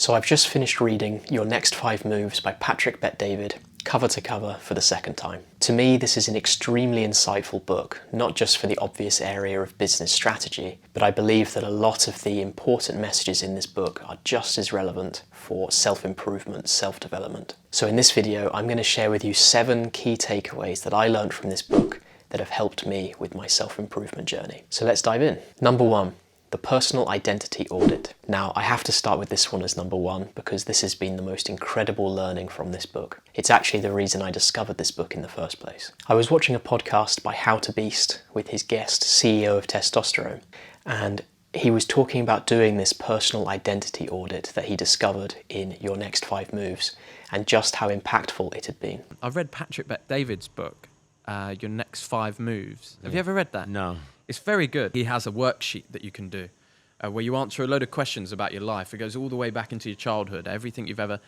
So I've just finished reading Your Next 5 Moves by Patrick Bet-David, cover to cover for the second time. To me, this is an extremely insightful book, not just for the obvious area of business strategy, but I believe that a lot of the important messages in this book are just as relevant for self-improvement, self-development. So in this video, I'm going to share with you 7 key takeaways that I learned from this book that have helped me with my self-improvement journey. So let's dive in. Number 1. The personal identity audit. Now, I have to start with this one as number 1 because this has been the most incredible learning from this book. It's actually the reason I discovered this book in the first place. I was watching a podcast by How to Beast with his guest, CEO of Testosterone, and he was talking about doing this personal identity audit that he discovered in Your Next 5 Moves and just how impactful it had been. I've read Patrick Bet-David's book, Your Next 5 Moves. Have you ever read that? No. It's very good. He has a worksheet that you can do where you answer a load of questions about your life. It goes all the way back into your childhood, everything you've ever,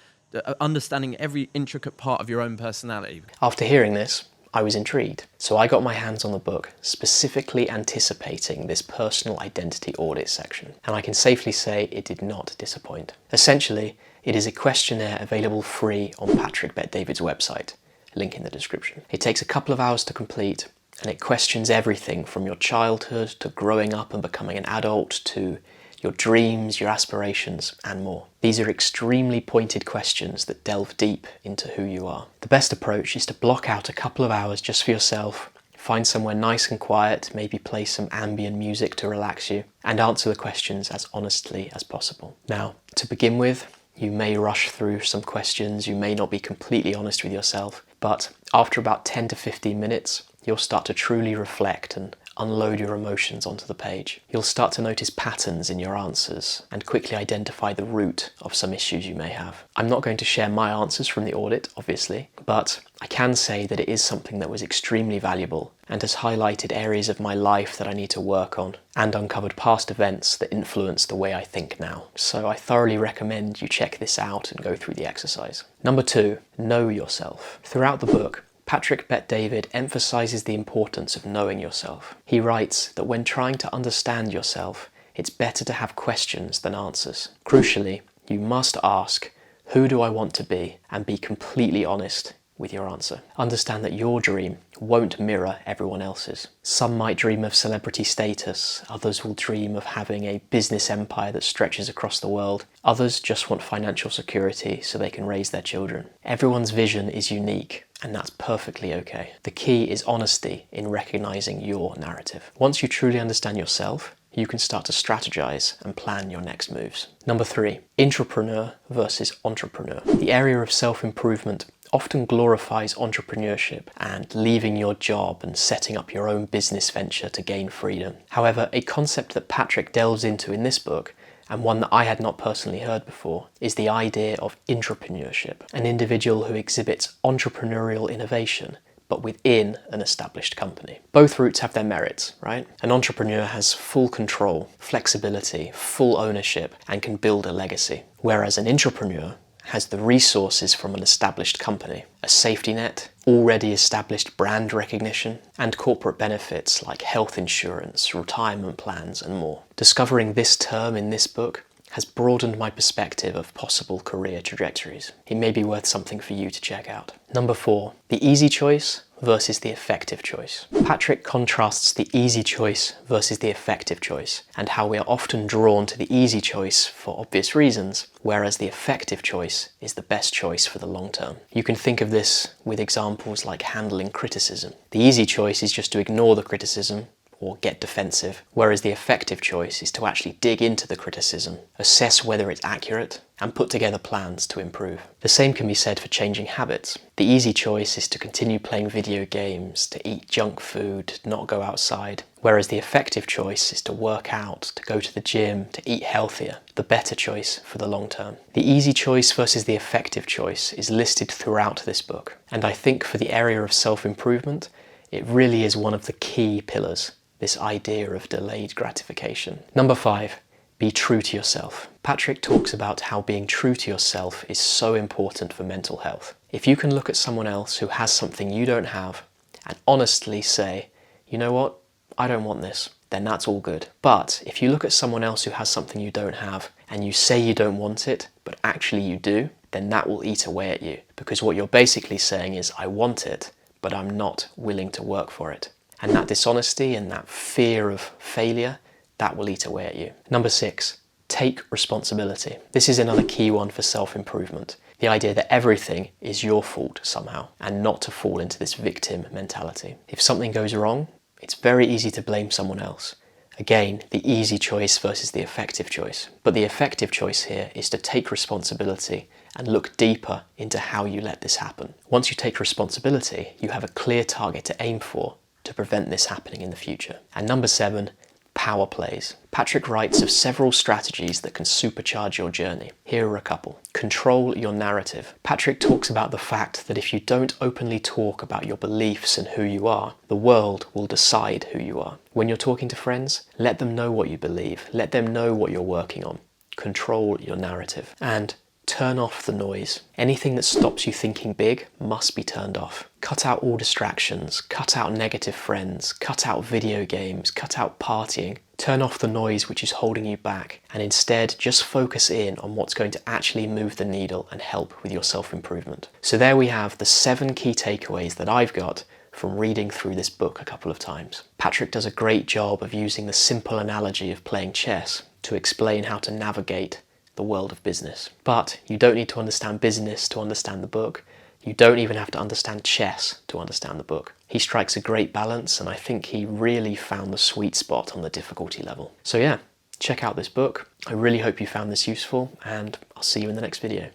understanding every intricate part of your own personality. After hearing this, I was intrigued. So I got my hands on the book, specifically anticipating this personal identity audit section. And I can safely say it did not disappoint. Essentially, it is a questionnaire available free on Patrick Bet-David's website, link in the description. It takes a couple of hours to complete, and it questions everything from your childhood to growing up and becoming an adult to your dreams, your aspirations, and more. These are extremely pointed questions that delve deep into who you are. The best approach is to block out a couple of hours just for yourself, find somewhere nice and quiet, maybe play some ambient music to relax you, and answer the questions as honestly as possible. Now, to begin with, you may rush through some questions, you may not be completely honest with yourself, but after about 10 to 15 minutes, you'll start to truly reflect and unload your emotions onto the page. You'll start to notice patterns in your answers and quickly identify the root of some issues you may have. I'm not going to share my answers from the audit, obviously, but I can say that it is something that was extremely valuable and has highlighted areas of my life that I need to work on and uncovered past events that influence the way I think now. So I thoroughly recommend you check this out and go through the exercise. Number 2, know yourself. Throughout the book, Patrick Bet-David emphasizes the importance of knowing yourself. He writes that when trying to understand yourself, it's better to have questions than answers. Crucially, you must ask, who do I want to be? And be completely honest with your answer. Understand that your dream won't mirror everyone else's. Some might dream of celebrity status, others will dream of having a business empire that stretches across the world, others just want financial security so they can raise their children. Everyone's vision is unique, and that's perfectly okay. The key is honesty in recognizing your narrative. Once you truly understand yourself, you can start to strategize and plan your next moves. Number 3, intrapreneur versus entrepreneur. The area of self-improvement often glorifies entrepreneurship and leaving your job and setting up your own business venture to gain freedom. However, a concept that Patrick delves into in this book, and one that I had not personally heard before, is the idea of intrapreneurship, an individual who exhibits entrepreneurial innovation but within an established company. Both routes have their merits, right? An entrepreneur has full control, flexibility, full ownership, and can build a legacy, whereas an intrapreneur has the resources from an established company, a safety net, already established brand recognition, and corporate benefits like health insurance, retirement plans, and more. Discovering this term in this book has broadened my perspective of possible career trajectories. It may be worth something for you to check out. Number 4, the easy choice versus the effective choice. Patrick contrasts the easy choice versus the effective choice, and how we are often drawn to the easy choice for obvious reasons, whereas the effective choice is the best choice for the long term. You can think of this with examples like handling criticism. The easy choice is just to ignore the criticism or get defensive, whereas the effective choice is to actually dig into the criticism, assess whether it's accurate, and put together plans to improve. The same can be said for changing habits. The easy choice is to continue playing video games, to eat junk food, not go outside, whereas the effective choice is to work out, to go to the gym, to eat healthier, the better choice for the long term. The easy choice versus the effective choice is listed throughout this book, and I think for the area of self-improvement, it really is one of the key pillars, this idea of delayed gratification. Number 5, be true to yourself. Patrick talks about how being true to yourself is so important for mental health. If you can look at someone else who has something you don't have and honestly say, you know what, I don't want this, then that's all good. But if you look at someone else who has something you don't have and you say you don't want it, but actually you do, then that will eat away at you. Because what you're basically saying is, I want it, but I'm not willing to work for it. And that dishonesty and that fear of failure, that will eat away at you. Number 6, take responsibility. This is another key one for self-improvement. The idea that everything is your fault somehow, and not to fall into this victim mentality. If something goes wrong, it's very easy to blame someone else. Again, the easy choice versus the effective choice. But the effective choice here is to take responsibility and look deeper into how you let this happen. Once you take responsibility, you have a clear target to aim for to prevent this happening in the future. And number 7, power plays. Patrick writes of several strategies that can supercharge your journey. Here are a couple. Control your narrative. Patrick talks about the fact that if you don't openly talk about your beliefs and who you are, the world will decide who you are. When you're talking to friends, let them know what you believe. Let them know what you're working on. Control your narrative. And turn off the noise. Anything that stops you thinking big must be turned off. Cut out all distractions, cut out negative friends, cut out video games, cut out partying. Turn off the noise which is holding you back, and instead just focus in on what's going to actually move the needle and help with your self-improvement. So there we have the 7 key takeaways that I've got from reading through this book a couple of times. Patrick does a great job of using the simple analogy of playing chess to explain how to navigate the world of business. But you don't need to understand business to understand the book. You don't even have to understand chess to understand the book. He strikes a great balance, and I think he really found the sweet spot on the difficulty level. So yeah, check out this book. I really hope you found this useful, and I'll see you in the next video.